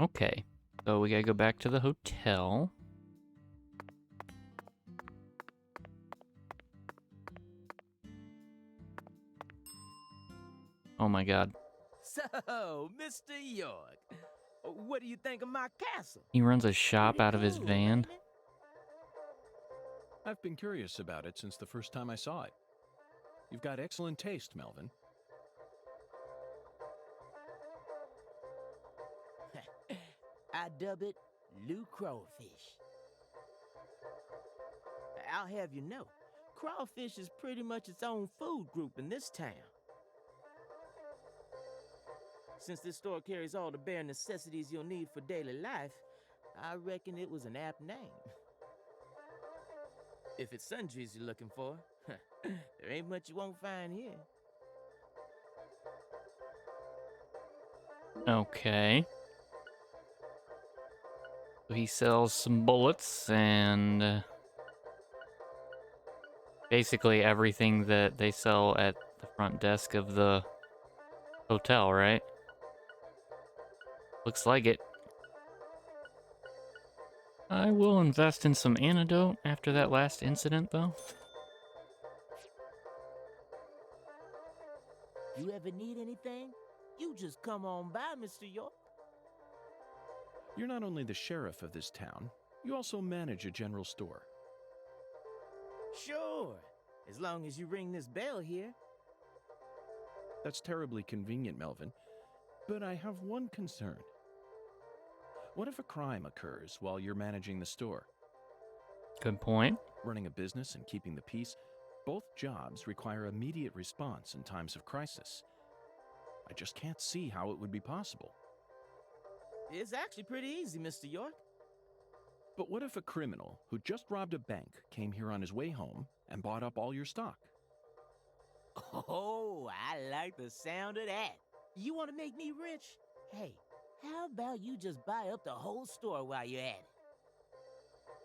Okay. So we gotta go back to the hotel. Oh my god. So, Mr. York, what do you think of my castle? He runs a shop Pretty out of his cool, van. ain't it? I've been curious about it since the first time I saw it. You've got excellent taste, Melvin. I dub it Lou Crawfish. I'll have you know, crawfish is pretty much its own food group in this town. Since this store carries all the bare necessities you'll need for daily life, I reckon it was an apt name. If it's sundries you're looking for, there ain't much you won't find here. Okay. So he sells some bullets and basically everything that they sell at the front desk of the hotel, right? Looks like it. I will invest in some antidote after that last incident, though. You ever need anything? You just come on by, Mr. York. You're not only the sheriff of this town, you also manage a general store. Sure, as long as you ring this bell here. That's terribly convenient, Melvin. But I have one concern. What if a crime occurs while you're managing the store? Good point. Running a business and keeping the peace, both jobs require immediate response in times of crisis. I just can't see how it would be possible. It's actually pretty easy, Mr. York. But what if a criminal who just robbed a bank came here on his way home and bought up all your stock? Oh, I like the sound of that. You want to make me rich? Hey, how about you just buy up the whole store while you're at it?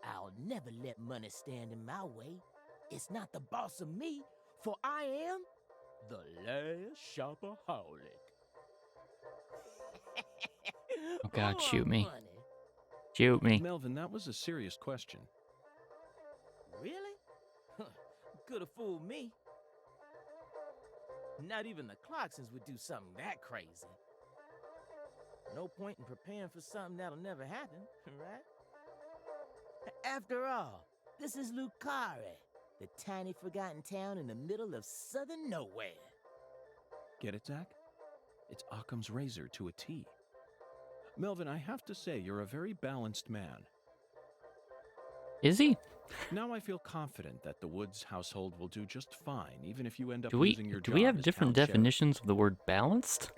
I'll never let money stand in my way. It's not the boss of me, for I am the last shopaholic. Oh god, Ooh, shoot I'm me. funny. Shoot me. Melvin, that was a serious question. Really? Could have fooled me. Not even the Clarksons would do something that crazy. No point in preparing for something that'll never happen, right? After all, this is Lucare, the tiny forgotten town in the middle of southern nowhere. Get it, Zach? It's Occam's razor to a T. Melvin, I have to say you're a very balanced man. Is he? Now I feel confident that the Woods household will do just fine, even if you end up Do losing your we job have as different town sheriff. definitions of the word balanced?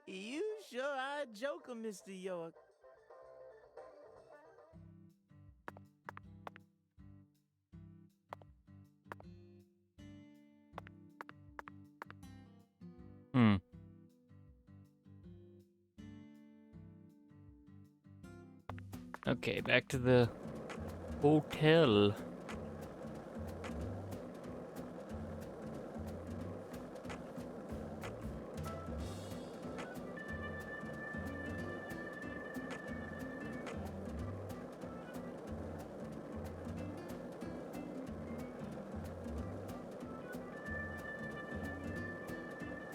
You sure are a joker, Mr. York. Hmm. Okay, back to the hotel.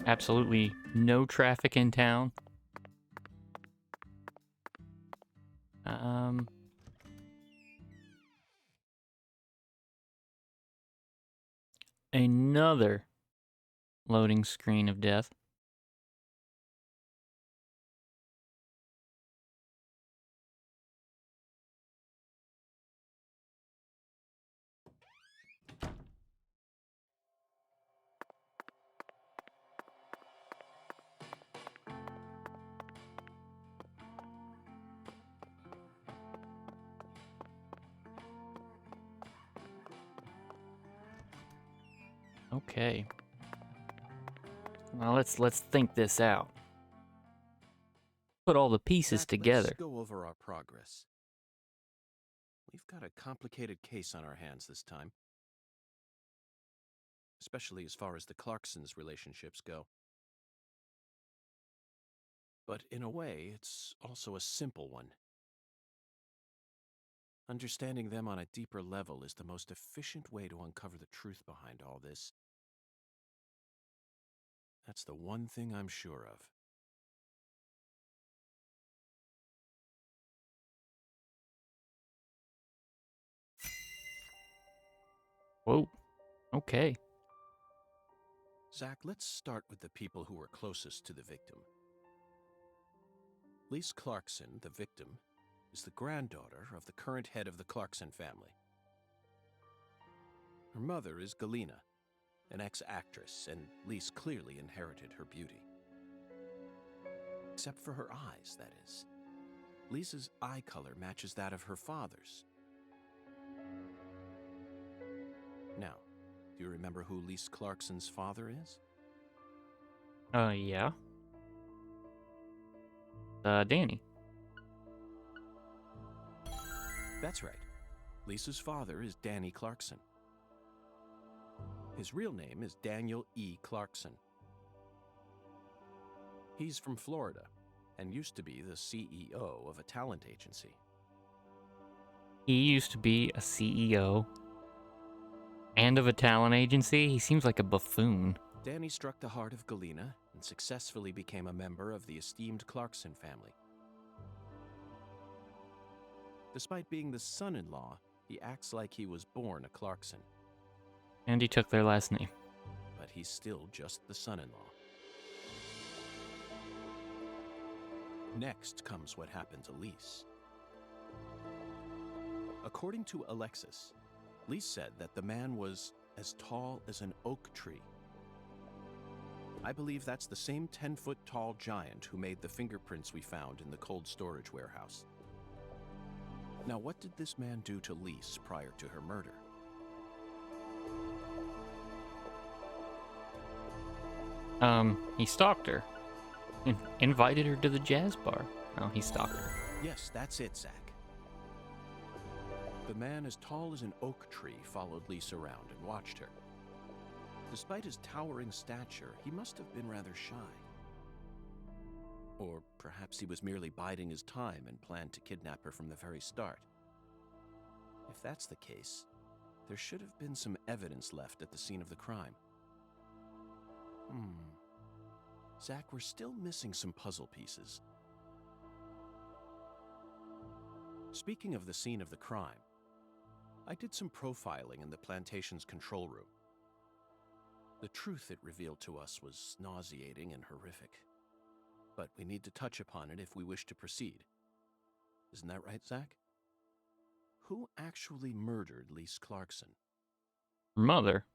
Absolutely no traffic in town. Another loading screen of death. Okay. Now let's think this out. Put all the pieces Zach, together. let's go over our progress. We've got a complicated case on our hands this time, especially as far as the Clarksons' relationships go. But in a way, it's also a simple one. Understanding them on a deeper level is the most efficient way to uncover the truth behind all this. That's the one thing I'm sure of. Whoa. Okay. Zach, let's start with the people who were closest to the victim. Lise Clarkson, the victim, is the granddaughter of the current head of the Clarkson family. Her mother is Galena, an ex-actress, and Lise clearly inherited her beauty. Except for her eyes, that is. Lisa's eye color matches that of her father's. Now, do you remember who Lise Clarkson's father is? Yeah. Danny. That's right. Lisa's father is Danny Clarkson. His real name is Daniel E. Clarkson. He's from Florida and used to be the CEO of a talent agency. He used to be a CEO and of a talent agency. He seems like a buffoon. Danny struck the heart of Galena and successfully became a member of the esteemed Clarkson family. Despite being the son-in-law, he acts like he was born a Clarkson. And he took their last name. But he's still just the son-in-law. Next comes what happened to Lise. According to Alexis, Lise said that the man was as tall as an oak tree. I believe that's the same 10-foot tall giant who made the fingerprints we found in the cold storage warehouse. Now, what did this man do to Lise prior to her murder? He stalked her. Invited her to the jazz bar. Oh, he stalked her. Yes, that's it, Zach. The man as tall as an oak tree followed Lise around and watched her. Despite his towering stature, he must have been rather shy. Or perhaps he was merely biding his time and planned to kidnap her from the very start. If that's the case, there should have been some evidence left at the scene of the crime. Zach, we're still missing some puzzle pieces. Speaking of the scene of the crime, I did some profiling in the plantation's control room. The truth it revealed to us was nauseating and horrific. But we need to touch upon it if we wish to proceed. Isn't that right, Zach? Who actually murdered Lise Clarkson? Her mother.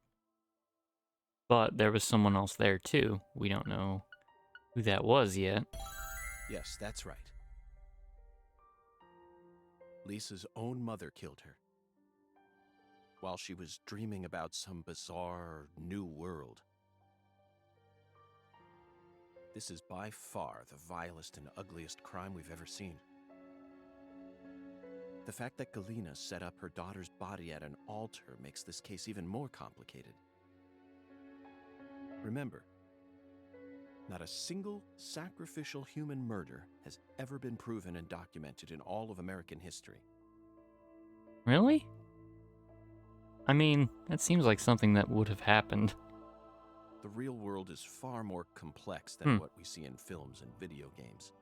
But there was someone else there too. We don't know who that was yet. Yes, that's right. Lisa's own mother killed her, while she was dreaming about some bizarre new world. This is by far the vilest and ugliest crime we've ever seen. The fact that Galena set up her daughter's body at an altar makes this case even more complicated. Remember, not a single sacrificial human murder has ever been proven and documented in all of American history. Really? I mean, that seems like something that would have happened. The real world is far more complex than what we see in films and video games.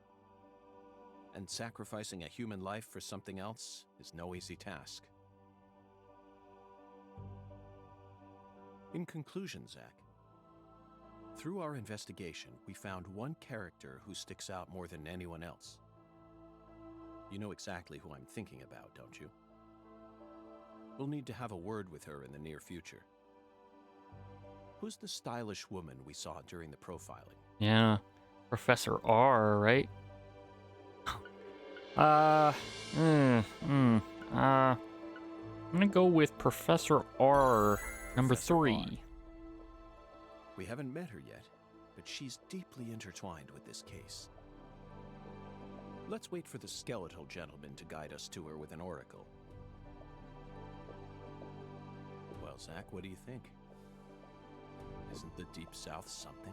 And sacrificing a human life for something else is no easy task. In conclusion, Zach, through our investigation, we found one character who sticks out more than anyone else. You know exactly who I'm thinking about, don't you? We'll need to have a word with her in the near future. Who's the stylish woman we saw during the profiling? Yeah. Professor R, right? I'm gonna go with Professor R, number Professor 3. R. We haven't met her yet, but she's deeply intertwined with this case. Let's wait for the skeletal gentleman to guide us to her with an oracle. Well, Zach, what do you think? Isn't the Deep South something?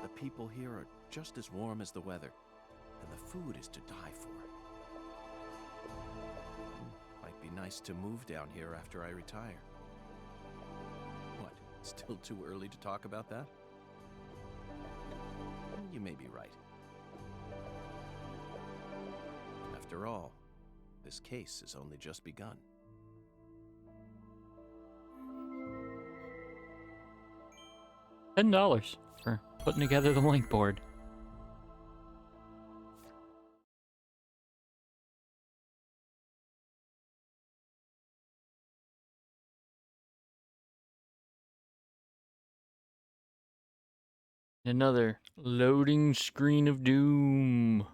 The people here are just as warm as the weather, and the food is to die for. Might be nice to move down here after I retire. What, still too early to talk about that? You may be right. After all, this case has only just begun. $10 for putting together the link board. Another loading screen of doom.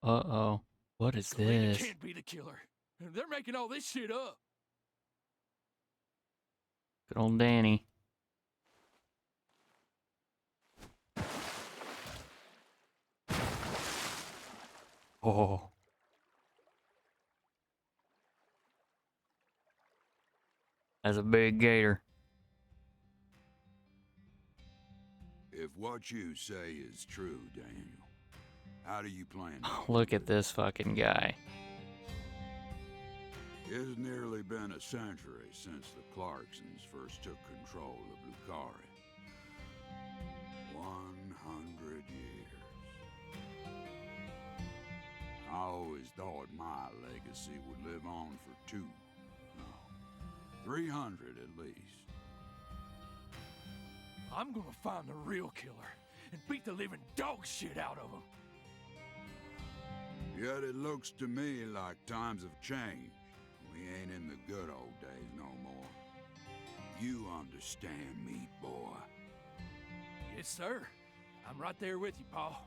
Uh-oh. What is Selena this? can't be the killer. They're making all this shit up. Good old Danny. Oh. That's a big gator. If what you say is true, Daniel, how do you plan to Look prove at this fucking guy. It's nearly been a century since the Clarksons first took control of Lucari. 100 years. I always thought my legacy would live on for 300 at least. I'm gonna find the real killer and beat the living dog shit out of him. Yet it looks to me like times have changed. We ain't in the good old days no more. You understand me, boy? Yes, sir. I'm right there with you, Paul.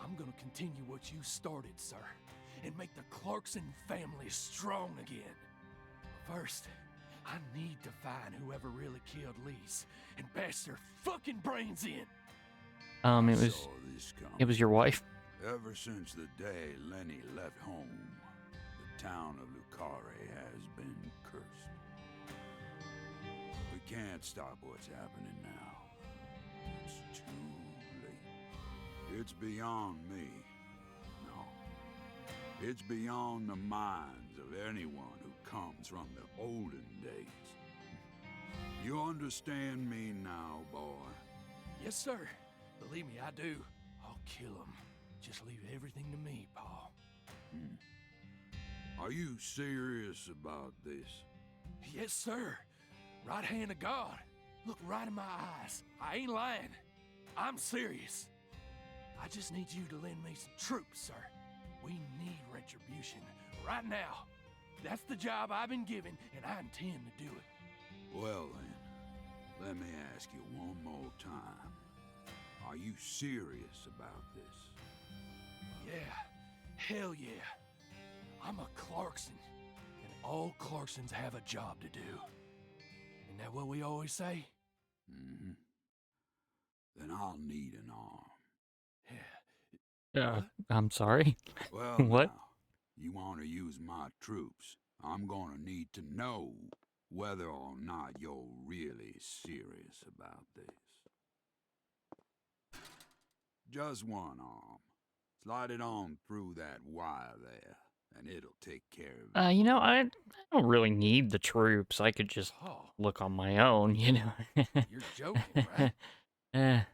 I'm gonna continue what you started, sir, and make the Clarkson family strong again. First, I need to find whoever really killed Lise and bash their fucking brains in. I It was saw this coming. it was your wife. Ever since the day Lenny left home, the town of Lucari has been cursed. We can't stop what's happening now. It's too late. It's beyond me. No. It's beyond the minds of anyone who comes from the olden days. You understand me now, boy? Yes, sir. Believe me, I do. I'll kill him. Just leave everything to me, Paul. Are you serious about this? Yes, sir. Right hand of God. Look right in my eyes. I ain't lying. I'm serious. I just need you to lend me some troops, sir. We need retribution right now. That's the job I've been given, and I intend to do it. Well then, let me ask you one more time. Are you serious about this? Yeah. Hell yeah. I'm a Clarkson, and all Clarksons have a job to do. Isn't that what we always say? Mm-hmm. Then I'll need an arm. Yeah. I'm sorry. Well, What? now, you want to use my troops, I'm gonna need to know whether or not you're really serious about this. Just one arm. Slide it on through that wire there, and it'll take care of it. You know, I don't really need the troops. I could just Oh, look on my own, you know. you're joking, right?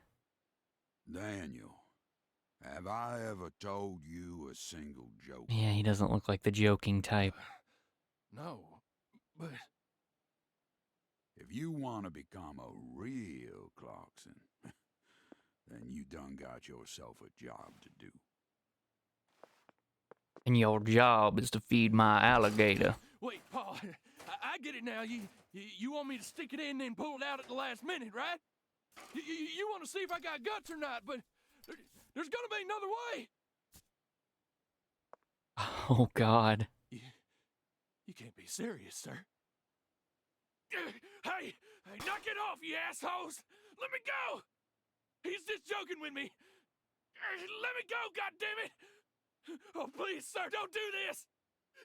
Daniel, have I ever told you a single joke? Yeah, he doesn't look like the joking type. No, but If you want to become a real Clarkson, then you done got yourself a job to do. And your job is to feed my alligator. Wait, Paul, I get it now. You want me to stick it in and then pull it out at the last minute, right? You want to see if I got guts or not, but there's gonna be another way. Oh, God. You can't be serious, sir. Hey, knock it off, you assholes! Let me go! He's just joking with me. Let me go, goddammit! Oh, please, sir, don't do this!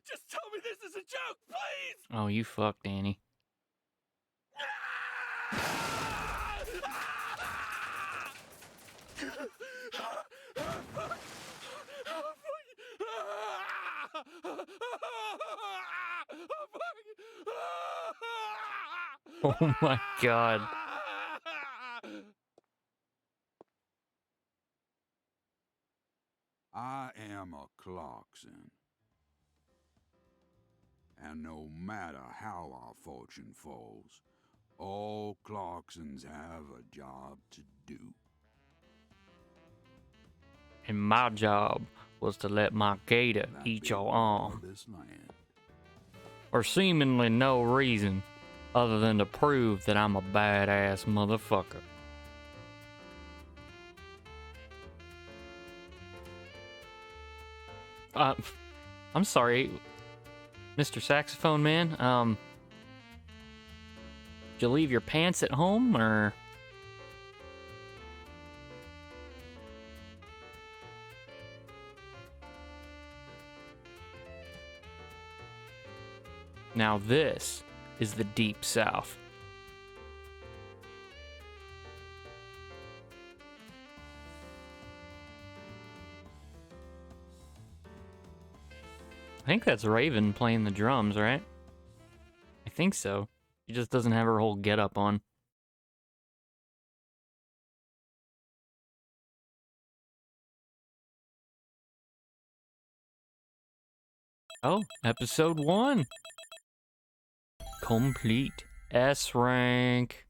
Just tell me this is a joke, please! Oh, you fucked, Danny. Oh my God. I am a Clarkson. And no matter how our fortune falls, all Clarksons have a job to do. And my job was to let my gator That eat be your the law arm. of this land. For seemingly no reason other than to prove that I'm a badass motherfucker. I'm sorry, Mr. Saxophone Man. Did you leave your pants at home, or? Now this is the Deep South. I think that's Raven playing the drums, right? I think so. She just doesn't have her whole getup on. Oh, episode 1. Complete. S rank.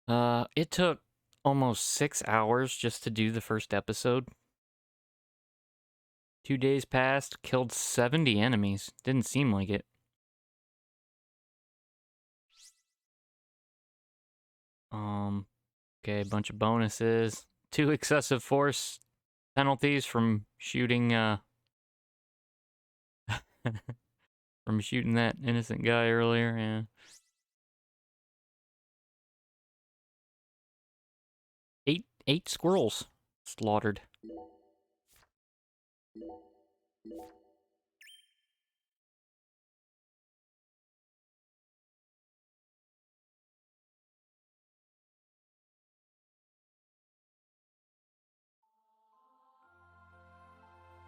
It took almost 6 hours just to do the first episode. 2 days passed, killed 70 enemies. Didn't seem like it. Okay, a bunch of bonuses. 2 excessive force penalties from shooting, from shooting that innocent guy earlier, yeah. 8 squirrels slaughtered.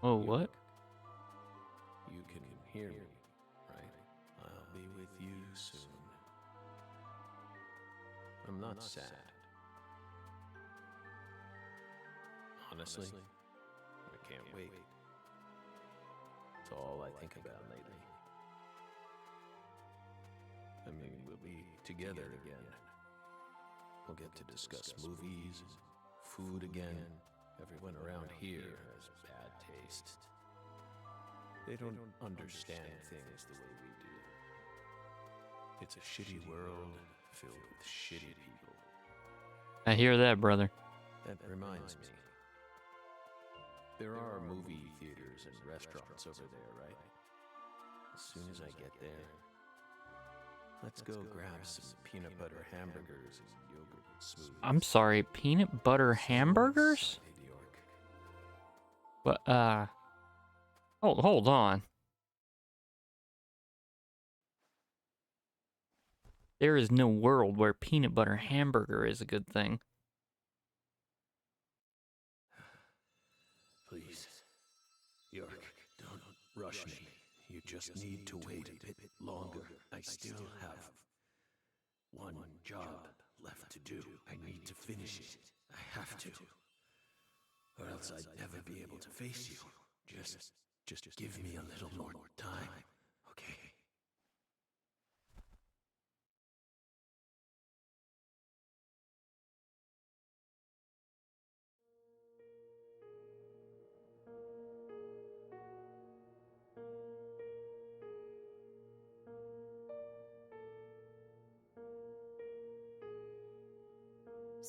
Oh, what? You can hear me, right? I'll be with you soon. I'm not sad. Honestly, I can't wait. It's all I think about lately. I mean, we'll be together again. We'll get to discuss movies, food again. Everyone around here has bad taste. They don't understand things the way we do. It's a shitty world filled with shitty people. I hear that, brother. That reminds me. There are movie theaters and restaurants over there, right? As soon as I get there, let's go grab some peanut butter hamburgers and yogurt smoothies. I'm sorry, peanut butter hamburgers? What, hold on. There is no world where peanut butter hamburger is a good thing. Please, York, don't rush me. You just need to wait a bit longer. I still have one job left to do. I need to finish it. I have to. Or else I'd never be able to face you. Just give me a little more time, okay?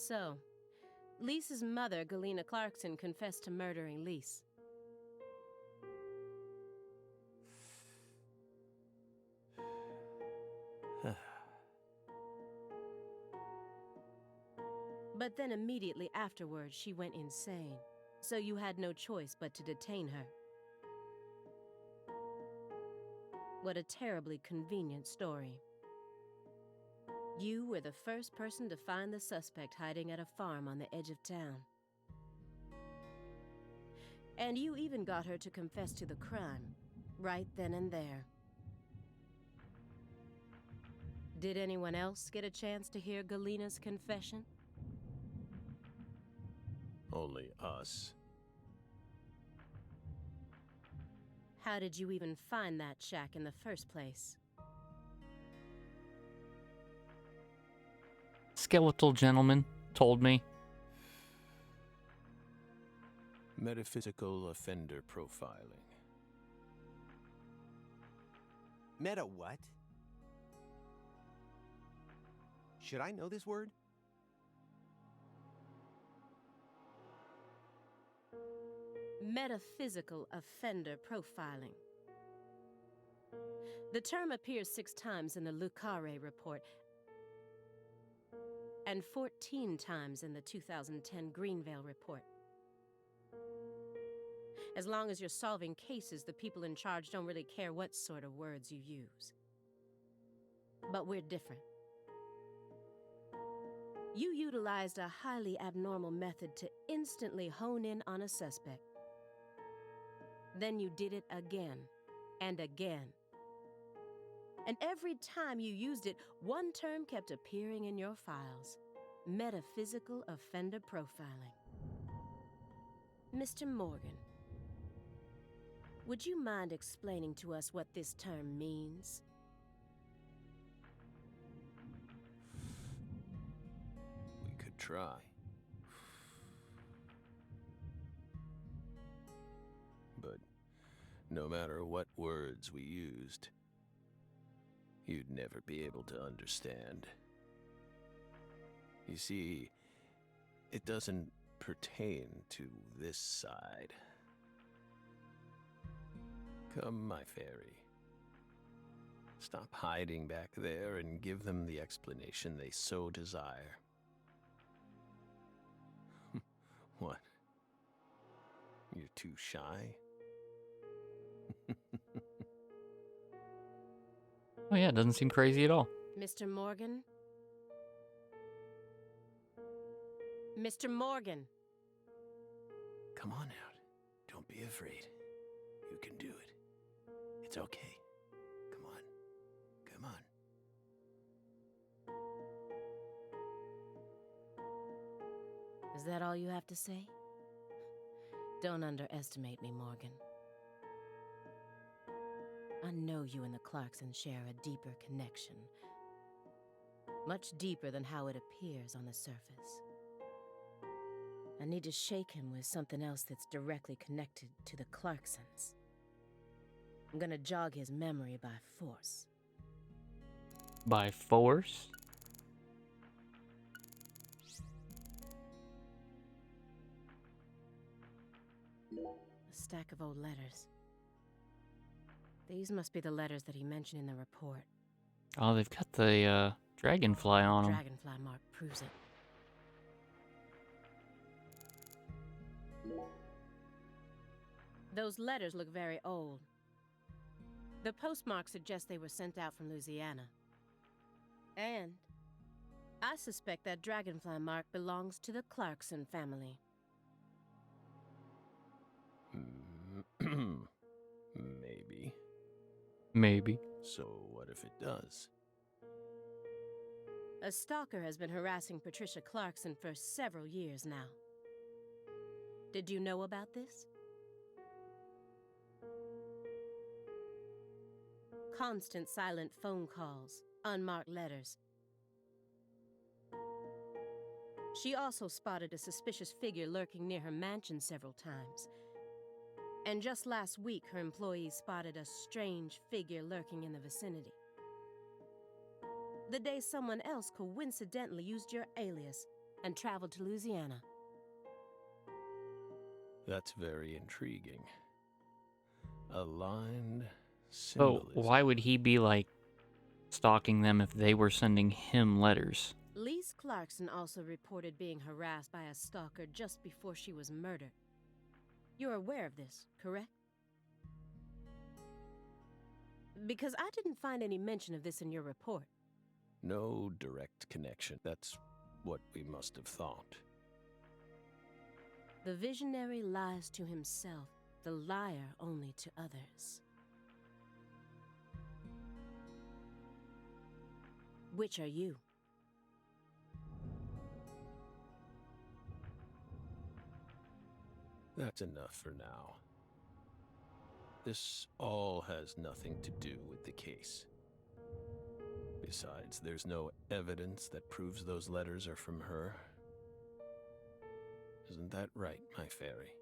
So, Lisa's mother, Galena Clarkson, confessed to murdering Lise. But then immediately afterwards, she went insane. So you had no choice but to detain her. What a terribly convenient story. You were the first person to find the suspect hiding at a farm on the edge of town. And you even got her to confess to the crime, right then and there. Did anyone else get a chance to hear Galena's confession? Only us. How did you even find that shack in the first place? Skeletal gentleman told me. Metaphysical offender profiling. Meta what? Should I know this word? Metaphysical offender profiling. The term appears 6 times in the Lucare report and 14 times in the 2010 Greenvale report. As long as you're solving cases, the people in charge don't really care what sort of words you use. But we're different. You utilized a highly abnormal method to instantly hone in on a suspect. Then you did it again and again. And every time you used it, one term kept appearing in your files: metaphysical offender profiling. Mr. Morgan, would you mind explaining to us what this term means? We could try. But no matter what words we used, you'd never be able to understand. You see, it doesn't pertain to this side. Come, my fairy. Stop hiding back there and give them the explanation they so desire. What? You're too shy? Oh yeah, it doesn't seem crazy at all. Mr. Morgan? Mr. Morgan! Come on out. Don't be afraid. You can do it. It's okay. Come on. Come on. Is that all you have to say? Don't underestimate me, Morgan. I know you and the Clarksons share a deeper connection. Much deeper than how it appears on the surface. I need to shake him with something else that's directly connected to the Clarksons. I'm gonna jog his memory by force. By force? A stack of old letters. These must be the letters that he mentioned in the report. Oh, they've got the dragonfly on them. Dragonfly mark proves it. Those letters look very old. The postmark suggests they were sent out from Louisiana. And I suspect that dragonfly mark belongs to the Clarkson family. Maybe. Maybe. So what if it does? A stalker has been harassing Patricia Clarkson for several years now. Did you know about this? Constant silent phone calls, unmarked letters. She also spotted a suspicious figure lurking near her mansion several times. And just last week, her employees spotted a strange figure lurking in the vicinity. The day someone else coincidentally used your alias, and traveled to Louisiana. That's very intriguing. Aligned So symbolism. why would he be, like, stalking them if they were sending him letters? Lise Clarkson also reported being harassed by a stalker just before she was murdered. You're aware of this, correct? Because I didn't find any mention of this in your report. No direct connection. That's what we must have thought. The visionary lies to himself, the liar only to others. Which are you? That's enough for now. This all has nothing to do with the case. Besides, there's no evidence that proves those letters are from her. Isn't that right, my fairy?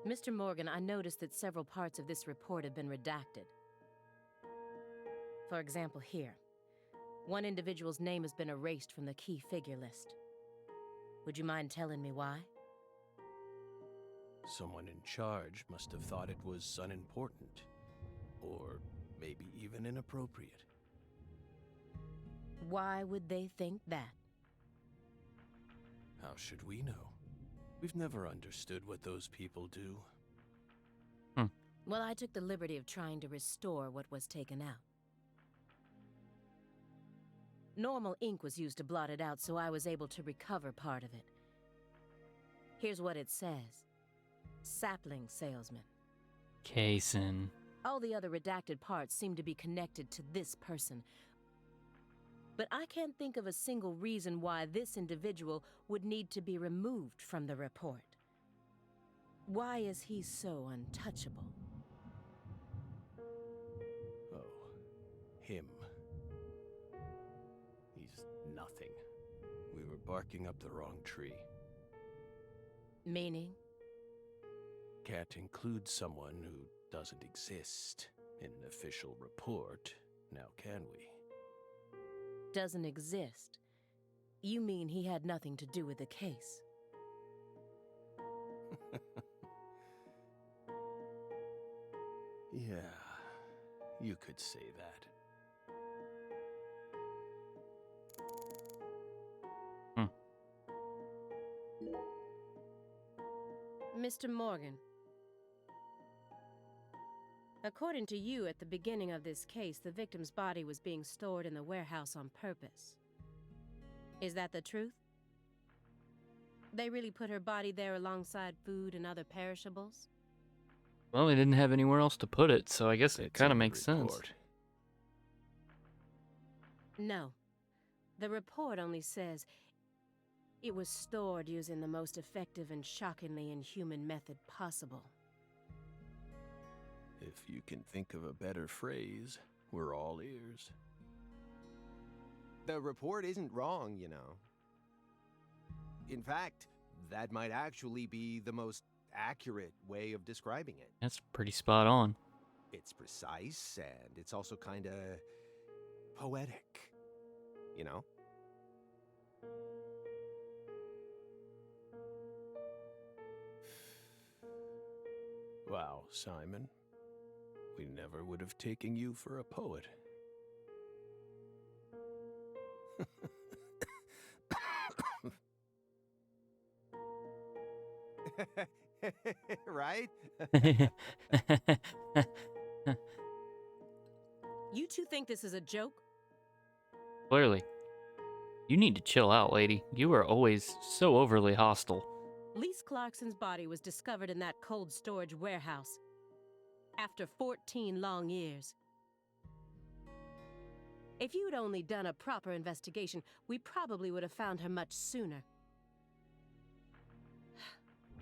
Mr. Morgan, I noticed that several parts of this report have been redacted. For example, here. One individual's name has been erased from the key figure list. Would you mind telling me why? Someone in charge must have thought it was unimportant. Or maybe even inappropriate. Why would they think that? How should we know? We've never understood what those people do. Well, I took the liberty of trying to restore what was taken out. Normal ink was used to blot it out, so I was able to recover part of it. Here's what it says. Sapling salesman. Kaysen. All the other redacted parts seem to be connected to this person. But I can't think of a single reason why this individual would need to be removed from the report. Why is he so untouchable? Oh, him. He's nothing. We were barking up the wrong tree. Meaning? Can't include someone who doesn't exist in an official report, now can we? Doesn't exist. You mean he had nothing to do with the case? Yeah, you could say that. Mr. Morgan, according to you, at the beginning of this case, the victim's body was being stored in the warehouse on purpose. Is that the truth? They really put her body there alongside food and other perishables? Well, they didn't have anywhere else to put it, so I guess it It's kind of in the makes sense. report. No. The report only says it was stored using the most effective and shockingly inhuman method possible. If you can think of a better phrase, we're all ears. The report isn't wrong, you know. In fact, that might actually be the most accurate way of describing it. That's pretty spot on. It's precise, and it's also kind of poetic, you know? Wow, Simon. We never would have taken you for a poet. Right? You two think this is a joke? Clearly. You need to chill out, lady. You are always so overly hostile. Lise Clarkson's body was discovered in that cold storage warehouse after 14 long years. If you'd only done a proper investigation, we probably would have found her much sooner.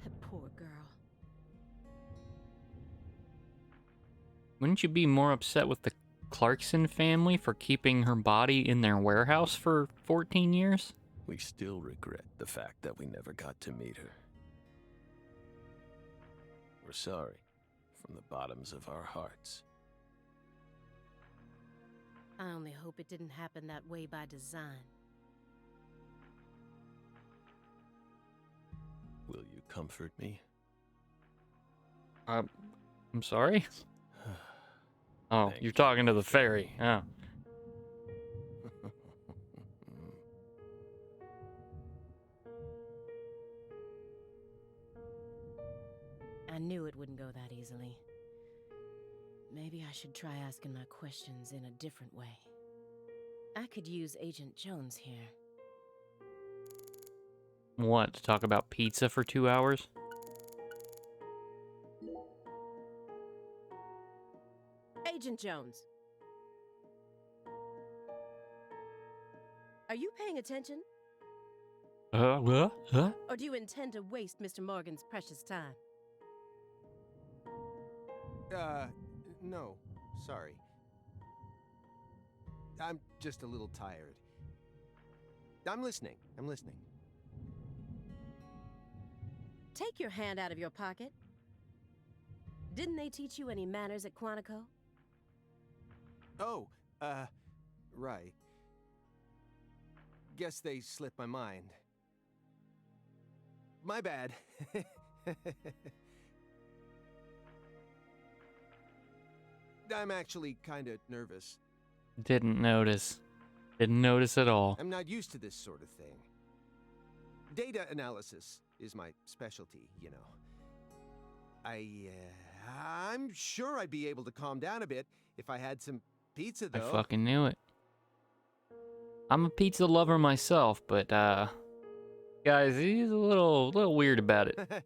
That poor girl. Wouldn't you be more upset with the Clarkson family for keeping her body in their warehouse for 14 years? We still regret the fact that we never got to meet her. We're sorry from the bottoms of our hearts. I only hope it didn't happen that way by design. Will you comfort me? I'm sorry? Oh, Thank you're you. talking to the fairy. Oh. I knew it wouldn't go that easily. Maybe I should try asking my questions in a different way. I could use Agent Jones here. What, to talk about pizza for 2 hours? Agent Jones! Are you paying attention? What? Huh? Or do you intend to waste Mr. Morgan's precious time? No. Sorry. I'm just a little tired. I'm listening. Take your hand out of your pocket. Didn't they teach you any manners at Quantico? Oh, right. Guess they slipped my mind. My bad. I'm actually kinda nervous. Didn't notice. Didn't notice at all. I'm not used to this sort of thing. Data analysis is my specialty, you know. I'm sure I'd be able to calm down a bit if I had some pizza, I though. fucking knew it. I'm a pizza lover myself, but, guys, he's a little weird about it.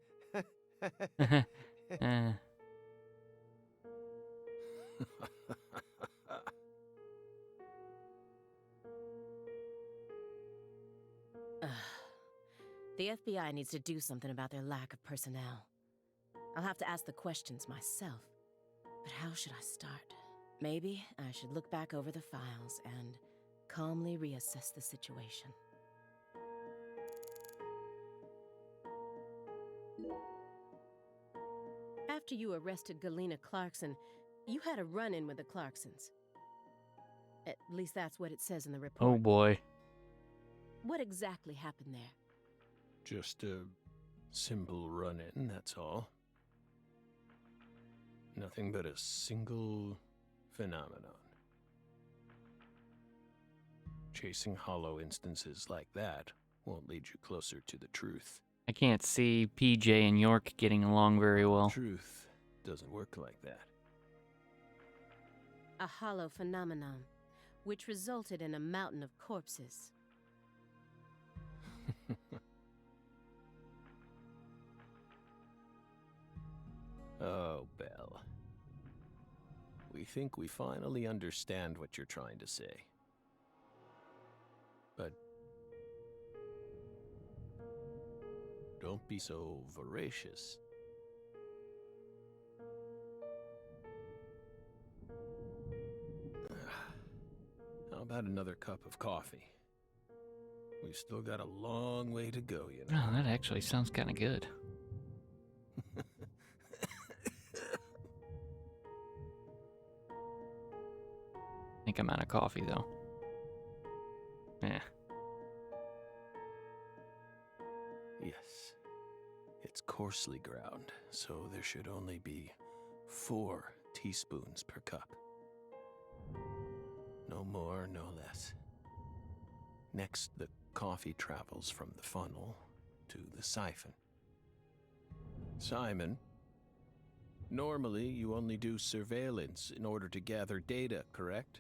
The FBI needs to do something about their lack of personnel. I'll have to ask the questions myself. But how should I start? Maybe I should look back over the files and calmly reassess the situation. After you arrested Galena Clarkson, you had a run-in with the Clarksons. At least that's what it says in the report. Oh boy. What exactly happened there? Just a simple run-in, that's all. Nothing but a single phenomenon. Chasing hollow instances like that won't lead you closer to the truth. I can't see PJ and York getting along very well. Truth doesn't work like that. A hollow phenomenon, which resulted in a mountain of corpses. Oh, Belle. We think we finally understand what you're trying to say. But don't be so voracious. How about another cup of coffee? We've still got a long way to go, you know. Oh, that actually sounds kind of good. I think I'm out of coffee, though. Yeah. Yes. It's coarsely ground, so there should only be 4 teaspoons per cup. No more, no less. Next, the coffee travels from the funnel to the siphon. Simon, normally you only do surveillance in order to gather data, correct?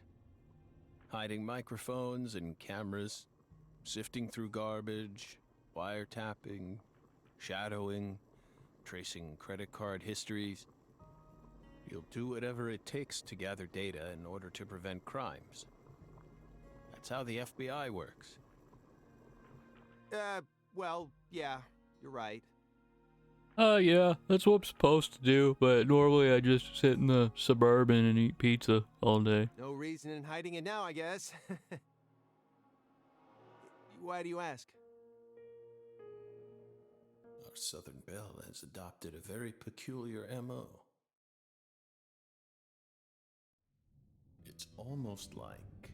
Hiding microphones and cameras, sifting through garbage, wiretapping, shadowing, tracing credit card histories. You'll do whatever it takes to gather data in order to prevent crimes. That's how the FBI works. Well, yeah, you're right. Yeah, that's what I'm supposed to do, but normally I just sit in the Suburban and eat pizza all day. No reason in hiding it now, I guess. Why do you ask? Our Southern Belle has adopted a very peculiar MO. It's almost like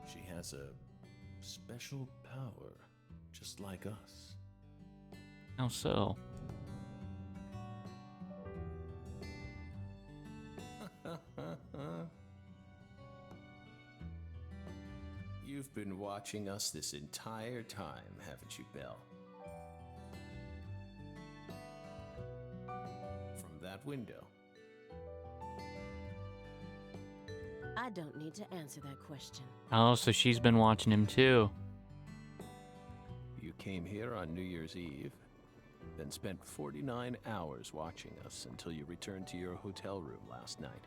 she has a special power, just like us. How so? You've been watching us this entire time, haven't you, Belle? From that window. I don't need to answer that question. Oh, so she's been watching him too. You came here on New Year's Eve, then spent 49 hours watching us until you returned to your hotel room last night.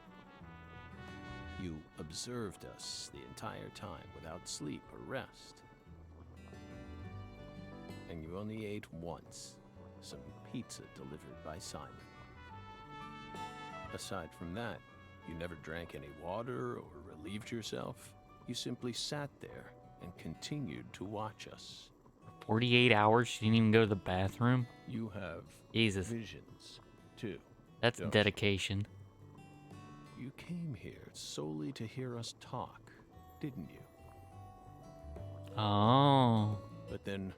You observed us the entire time without sleep or rest. And you only ate once, some pizza delivered by Simon. Aside from that, you never drank any water or relieved yourself. You simply sat there and continued to watch us. 48 hours? She didn't even go to the bathroom? You have Jesus. visions, too. That's don't you? dedication. You came here solely to hear us talk, didn't you? Oh. But then,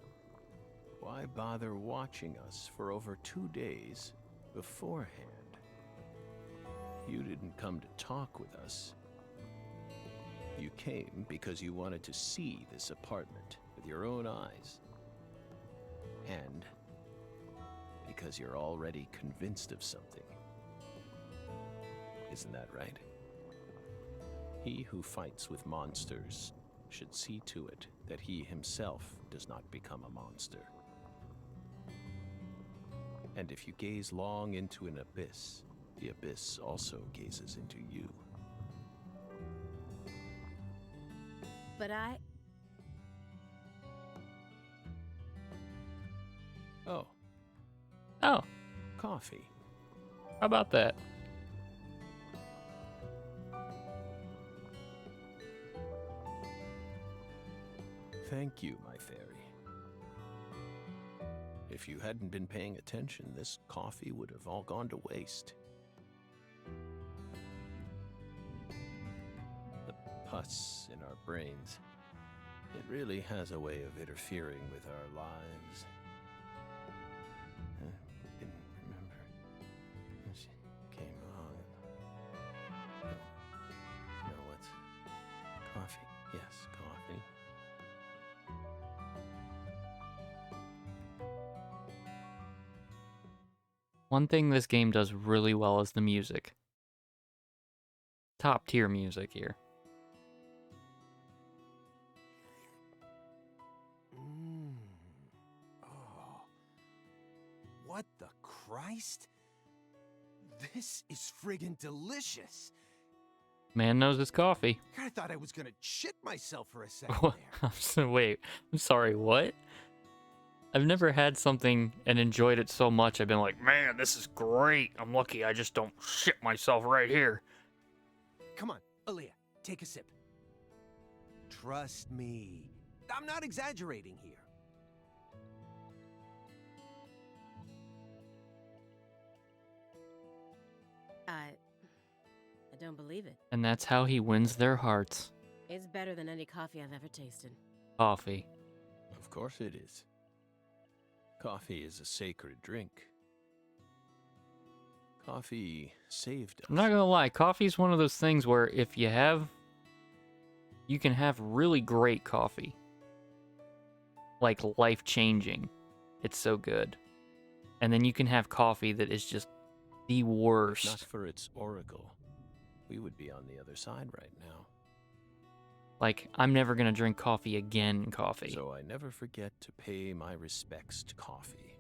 why bother watching us for over 2 days beforehand? You didn't come to talk with us. You came because you wanted to see this apartment with your own eyes. And because you're already convinced of something. Isn't that right? He who fights with monsters should see to it that he himself does not become a monster. And if you gaze long into an abyss, the abyss also gazes into you. But Oh, Oh, coffee. how about that? Thank you, my fairy. If you hadn't been paying attention, this coffee would have all gone to waste. The pus in our brains, it really has a way of interfering with our lives. I can remember when she came along. No, what's coffee? Yes, coffee. One thing this game does really well is the music. Top tier music here. Oh. What the Christ? This is friggin' delicious. Man knows his coffee. I thought I was gonna shit myself for a second there. Wait, I'm sorry, what? I've never had something and enjoyed it so much. I've been like, man, this is great. I'm lucky I just don't shit myself right here. Come on, Aaliyah, take a sip. Trust me. I'm not exaggerating here. I don't believe it. And that's how he wins their hearts. It's better than any coffee I've ever tasted. Coffee. Of course it is. Coffee is a sacred drink. Coffee saved us. I'm not gonna lie, coffee's one of those things where if you can have really great coffee. Like life-changing. It's so good. And then you can have coffee that is just the If worst. not for its oracle, we would be on the other side right now. Like, I'm never gonna drink coffee again, coffee. So I never forget to pay my respects to coffee.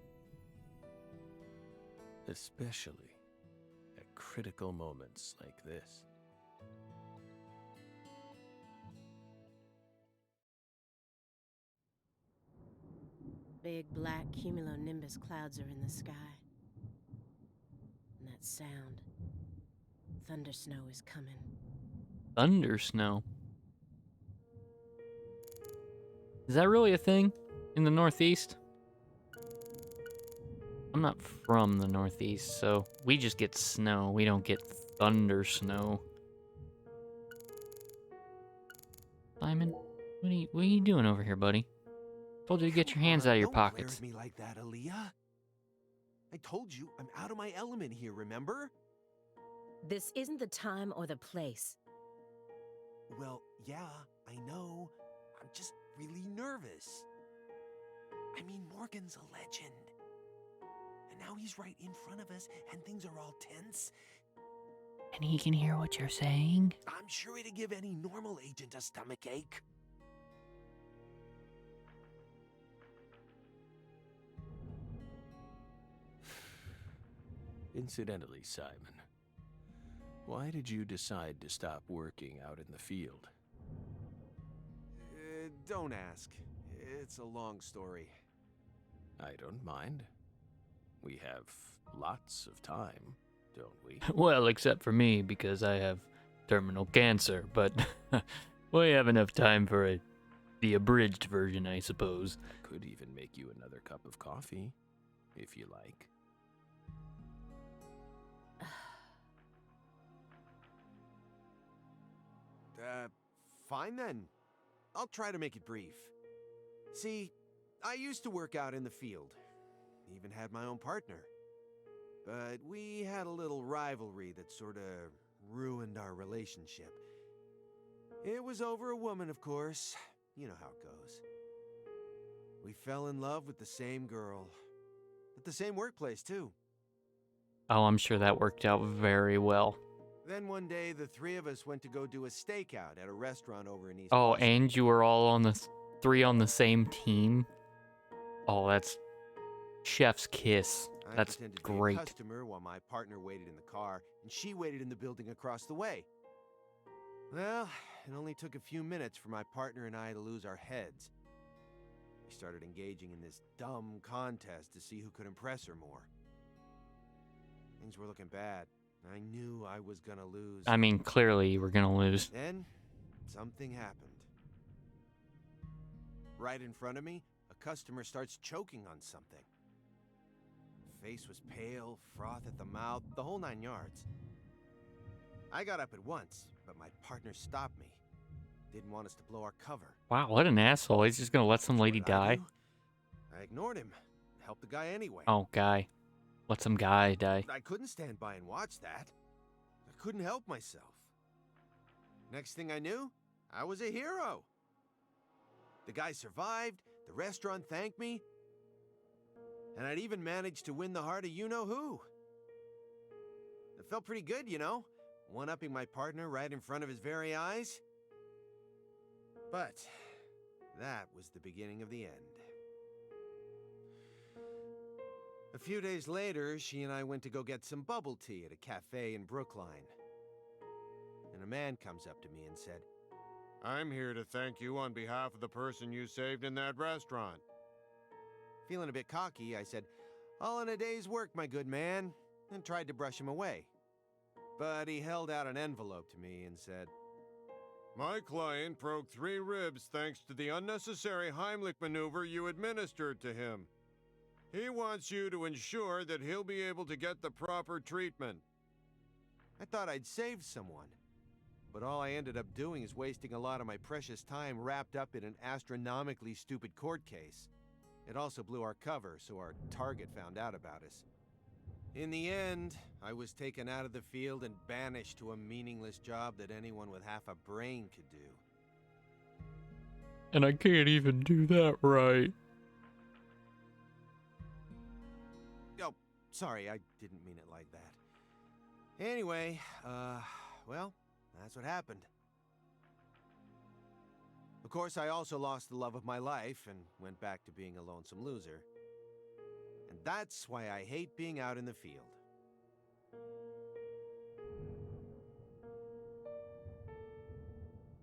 Especially at critical moments like this. Big black cumulonimbus clouds are in the sky. And that sound. Thunder snow is coming. Thunder snow. Is that really a thing in the Northeast? I'm not from the Northeast, so we just get snow. We don't get thunder snow. Simon, what are you doing over here, buddy? Told you to get your hands out of your Don't glare pockets. at me like that, Aaliyah. I told you I'm out of my element here, remember? This isn't the time or the place. Well, yeah, I know. I'm just really nervous. I mean, Morgan's a legend. And now he's right in front of us, and things are all tense. And he can hear what you're saying? I'm sure it'd give any normal agent a stomachache. Incidentally, Simon, why did you decide to stop working out in the field? Don't ask. It's a long story. I don't mind. We have lots of time, don't we? Well, except for me, because I have terminal cancer, but we have enough time for the abridged version, I suppose. I could even make you another cup of coffee, if you like. Fine then. I'll try to make it brief. See, I used to work out in the field. Even had my own partner. But we had a little rivalry that sort of ruined our relationship. It was over a woman, of course. You know how it goes. We fell in love with the same girl. At the same workplace, too. Oh, I'm sure that worked out very well. Then one day, the three of us went to go do a stakeout at a restaurant over in East Oh, Boston. and you were all on the three on the same team? Oh, that's chef's kiss. I That's pretended to be a great. customer while my partner waited in the car, and she waited in the building across the way. Well, it only took a few minutes for my partner and I to lose our heads. We started engaging in this dumb contest to see who could impress her more. Things were looking bad. I knew I was gonna lose. I mean, clearly you were gonna lose. Then, something happened. Right in front of me, a customer starts choking on something. Face was pale, froth at the mouth, the whole 9 yards. I got up at once, but my partner stopped me. Didn't want us to blow our cover. Wow, what an asshole. He's just gonna let some So lady what did I die? do? I ignored him. Helped the guy anyway. Oh, guy. Let some guy die. I couldn't stand by and watch that. I couldn't help myself. Next thing I knew, I was a hero. The guy survived, the restaurant thanked me, and I'd even managed to win the heart of you-know-who. It felt pretty good, you know, one-upping my partner right in front of his very eyes. But that was the beginning of the end. A few days later, she and I went to go get some bubble tea at a cafe in Brookline. And a man comes up to me and said, I'm here to thank you on behalf of the person you saved in that restaurant. Feeling a bit cocky, I said, all in a day's work, my good man, and tried to brush him away. But he held out an envelope to me and said, My client broke 3 ribs thanks to the unnecessary Heimlich maneuver you administered to him. He wants you to ensure that he'll be able to get the proper treatment. I thought I'd saved someone. But all I ended up doing is wasting a lot of my precious time wrapped up in an astronomically stupid court case. It also blew our cover, so our target found out about us. In the end, I was taken out of the field and banished to a meaningless job that anyone with half a brain could do. And I can't even do that right. Oh, sorry, I didn't mean it like that. Anyway, well, that's what happened. Of course, I also lost the love of my life and went back to being a lonesome loser. And that's why I hate being out in the field.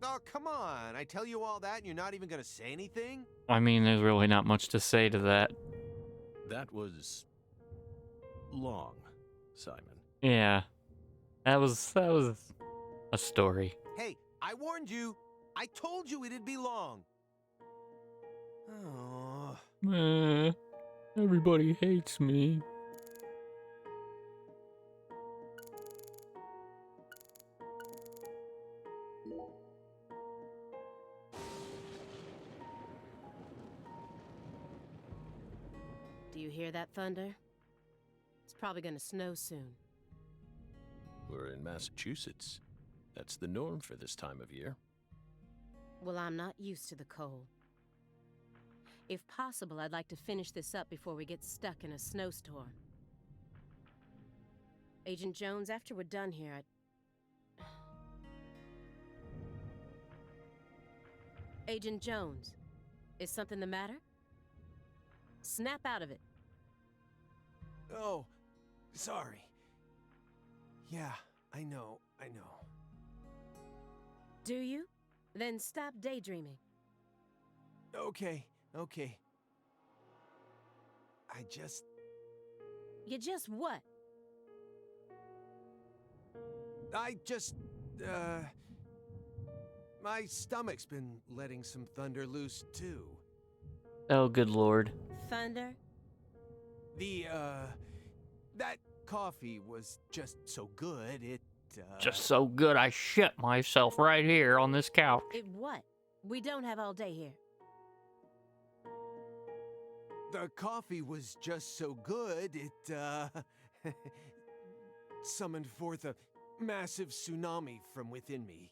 Oh, come on. I tell you all that and you're not even gonna say anything? I mean, there's really not much to say to that. That was long, Simon. Yeah. That was a story. Hey, I warned you. I told you it'd be long. Oh. Everybody hates me. Do you hear that thunder? It's probably gonna snow soon. We're in Massachusetts. That's the norm for this time of year. Well, I'm not used to the cold. If possible, I'd like to finish this up before we get stuck in a snowstorm. Agent Jones, after we're done here, Agent Jones, is something the matter? Snap out of it. Oh, sorry. Yeah, I know. Do you? Then stop daydreaming. Okay. You just what? My stomach's been letting some thunder loose, too. Oh, good lord. Thunder? That coffee was just so good, Just so good I shit myself right here on this couch. It what? We don't have all day here. The coffee was just so good, it summoned forth a massive tsunami from within me.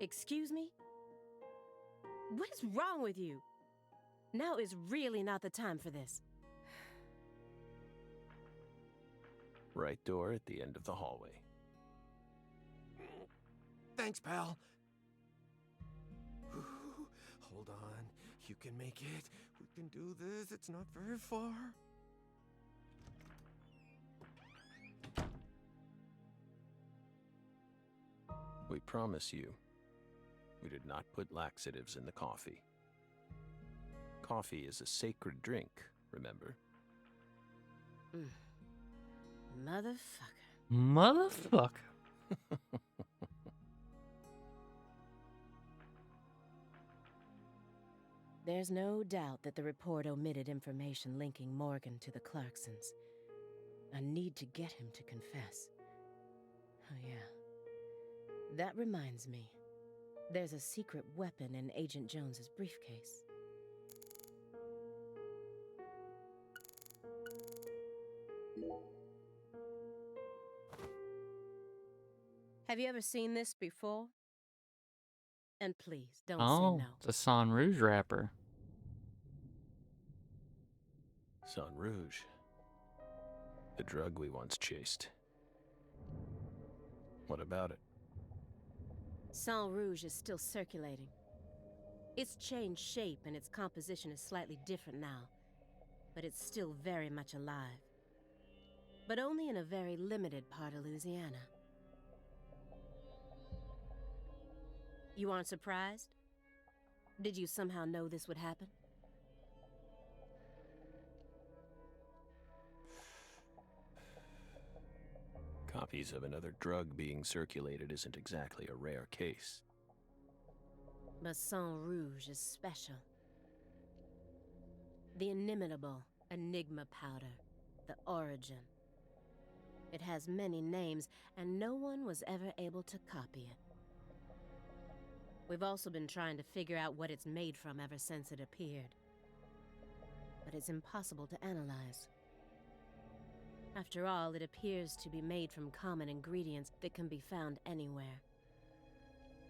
Excuse me? What is wrong with you? Now is really not the time for this. Right door at the end of the hallway. Thanks, pal. Hold on. You can make it. We can do this. It's not very far. We promise you, we did not put laxatives in the coffee. Coffee is a sacred drink, remember? Motherfucker. Motherfucker. There's no doubt that the report omitted information linking Morgan to the Clarksons. I need to get him to confess. Oh, yeah. That reminds me. There's a secret weapon in Agent Jones's briefcase. Have you ever seen this before? And please, don't say no. It's a San Rouge wrapper. San Rouge. The drug we once chased. What about it? Sang Rouge is still circulating. It's changed shape and its composition is slightly different now, but it's still very much alive. But only in a very limited part of Louisiana. You aren't surprised? Did you somehow know this would happen? Copies of another drug being circulated isn't exactly a rare case. But Sang Rouge is special. The inimitable Enigma powder, the origin. It has many names, and no one was ever able to copy it. We've also been trying to figure out what it's made from ever since it appeared. But it's impossible to analyze. After all, it appears to be made from common ingredients that can be found anywhere.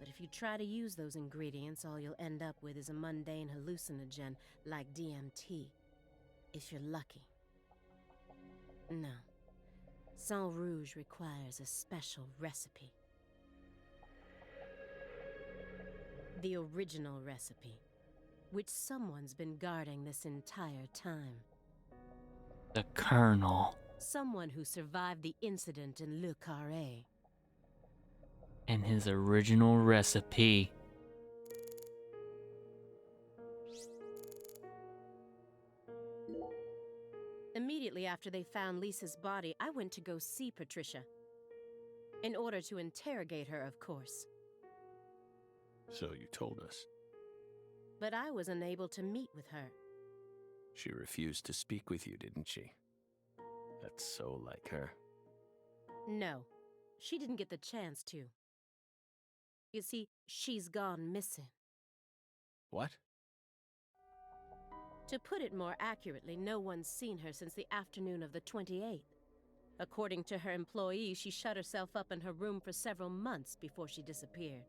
But if you try to use those ingredients, all you'll end up with is a mundane hallucinogen like DMT. If you're lucky. No. Sang Rouge requires a special recipe. The original recipe, which someone's been guarding this entire time. The Colonel. Someone who survived the incident in Le Carré. And his original recipe. Immediately after they found Lisa's body, I went to go see Patricia. In order to interrogate her, of course. So you told us. But I was unable to meet with her. She refused to speak with you, didn't she? That's so like her. No, she didn't get the chance to. You see, she's gone missing. What? To put it more accurately, no one's seen her since the afternoon of the 28th. According to her employees, she shut herself up in her room for several months before she disappeared.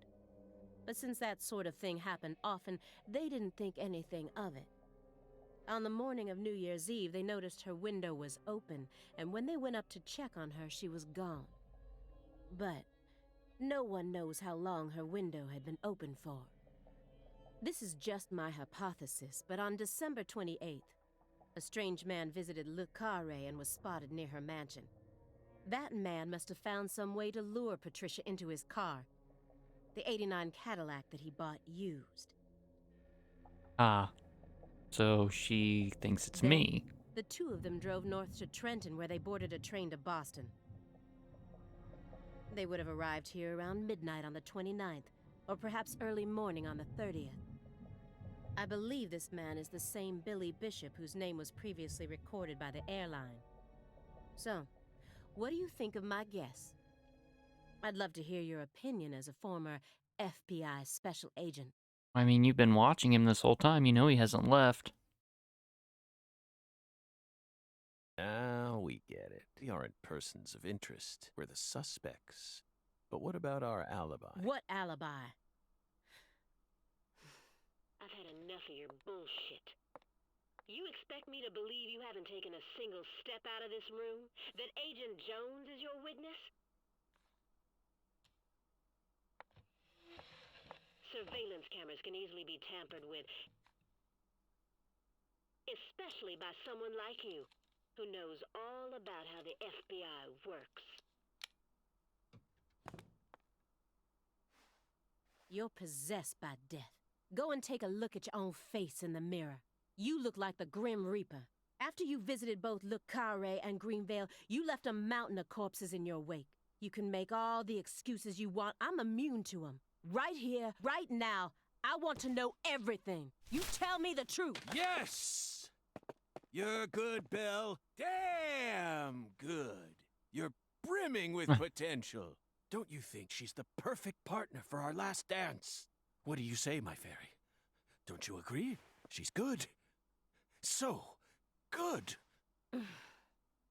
But since that sort of thing happened often, they didn't think anything of it. On the morning of New Year's Eve, they noticed her window was open, and when they went up to check on her, she was gone. But no one knows how long her window had been open for. This is just my hypothesis, but on December 28th, a strange man visited Le Carré and was spotted near her mansion. That man must have found some way to lure Patricia into his car, the '89 Cadillac that he bought used. Ah, so she thinks it's Then, me. the two of them drove north to Trenton, where they boarded a train to Boston. They would have arrived here around midnight on the 29th, or perhaps early morning on the 30th. I believe this man is the same Billy Bishop whose name was previously recorded by the airline. So, what do you think of my guess? I'd love to hear your opinion as a former FBI special agent. I mean, you've been watching him this whole time. You know he hasn't left. Now we get it. We aren't persons of interest. We're the suspects. But what about our alibi? What alibi? I've had enough of your bullshit. You expect me to believe you haven't taken a single step out of this room? That Agent Jones is your witness? Surveillance cameras can easily be tampered with, especially by someone like you, who knows all about how the FBI works. You're possessed by death. Go and take a look at your own face in the mirror. You look like the Grim Reaper. After you visited both Le Carré and Greenvale, you left a mountain of corpses in your wake. You can make all the excuses you want. I'm immune to them. Right here, right now, I want to know everything. You tell me the truth. Yes! You're good, Bill. Damn good. You're brimming with potential. Don't you think she's the perfect partner for our last dance? What do you say, my fairy? Don't you agree? She's good. So good.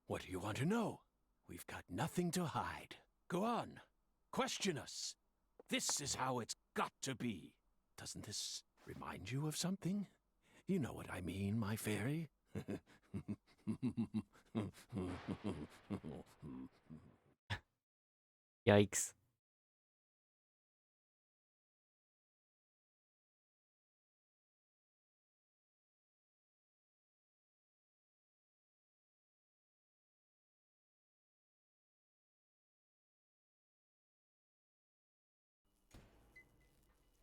What do you want to know? We've got nothing to hide. Go on. Question us. This is how it's got to be. Doesn't this remind you of something? You know what I mean, my fairy? Yikes.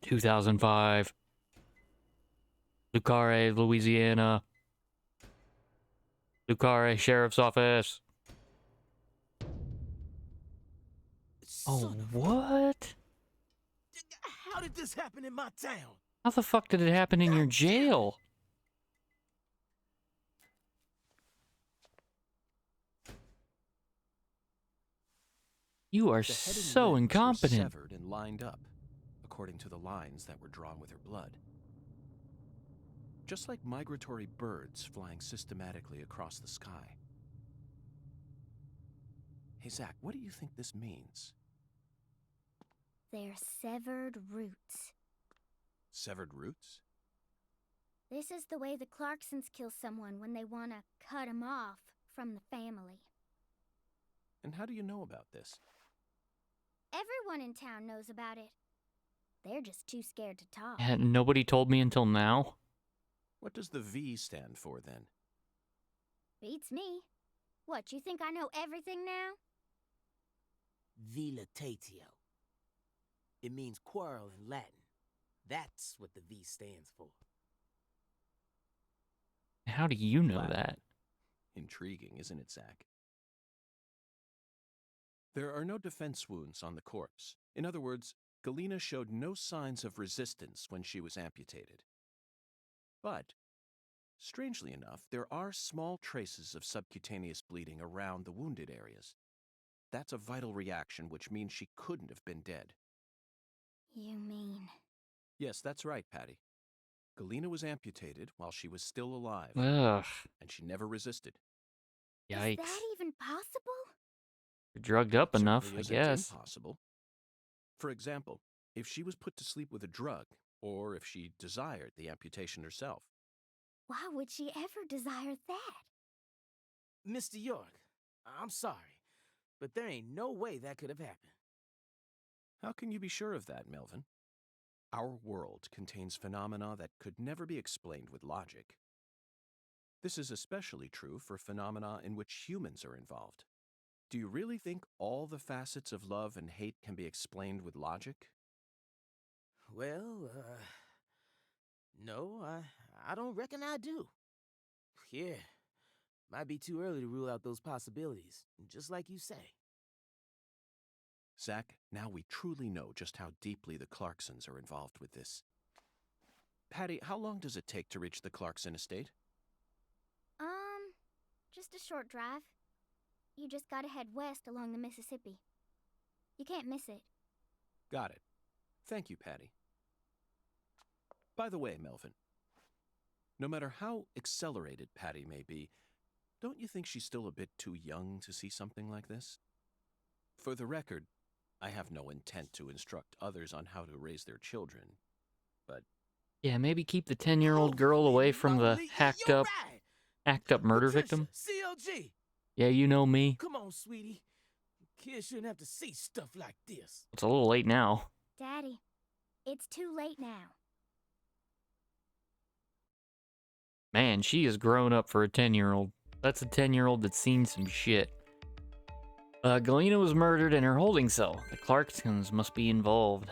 "2005. Lucarre, Louisiana. Lucarre Sheriff's Office." Oh, what? How did this happen in my town? How the fuck did it happen in your jail? You are The head and so limbs were incompetent. severed and lined up, according to the lines that were drawn with her blood. Just like migratory birds flying systematically across the sky. Hey, Zach, what do you think this means? They're severed roots. Severed roots? This is the way the Clarksons kill someone when they want to cut 'em off from the family. And how do you know about this? Everyone in town knows about it. They're just too scared to talk. And nobody told me until now. What does the V stand for, then? Beats me. What, you think I know everything now? Vilitatio. It means quarrel in Latin. That's what the V stands for. How do you know Wow. that? Intriguing, isn't it, Zach? There are no defense wounds on the corpse. In other words, Galena showed no signs of resistance when she was amputated. But, strangely enough, there are small traces of subcutaneous bleeding around the wounded areas. That's a vital reaction, which means she couldn't have been dead. You mean... Yes, that's right, Patty. Galena was amputated while she was still alive, Ugh. and she never resisted. Yikes. Is that even possible? You're drugged up Certainly enough, I isn't guess. impossible. For example, if she was put to sleep with a drug, or if she desired the amputation herself. Why would she ever desire that? Mr. York, I'm sorry, but there ain't no way that could have happened. How can you be sure of that, Melvin? Our world contains phenomena that could never be explained with logic. This is especially true for phenomena in which humans are involved. Do you really think all the facets of love and hate can be explained with logic? Well, no, I don't reckon I do. Yeah, might be too early to rule out those possibilities, just like you say. Zach, now we truly know just how deeply the Clarksons are involved with this. Patty, how long does it take to reach the Clarkson estate? Just a short drive. You just gotta head west along the Mississippi. You can't miss it. Got it. Thank you, Patty. By the way, Melvin, no matter how accelerated Patty may be, don't you think she's still a bit too young to see something like this? For the record, I have no intent to instruct others on how to raise their children, but... Yeah, maybe keep the 10-year-old girl away from the You're right. hacked up murder Patricia, victim. CLG. Yeah, you know me. Come on, sweetie. Kids shouldn't have to see stuff like this. It's a little late now. Daddy, it's too late now. Man, she is grown up for a 10-year-old. That's a 10-year-old that's seen some shit. Galena was murdered in her holding cell. The Clarksons must be involved.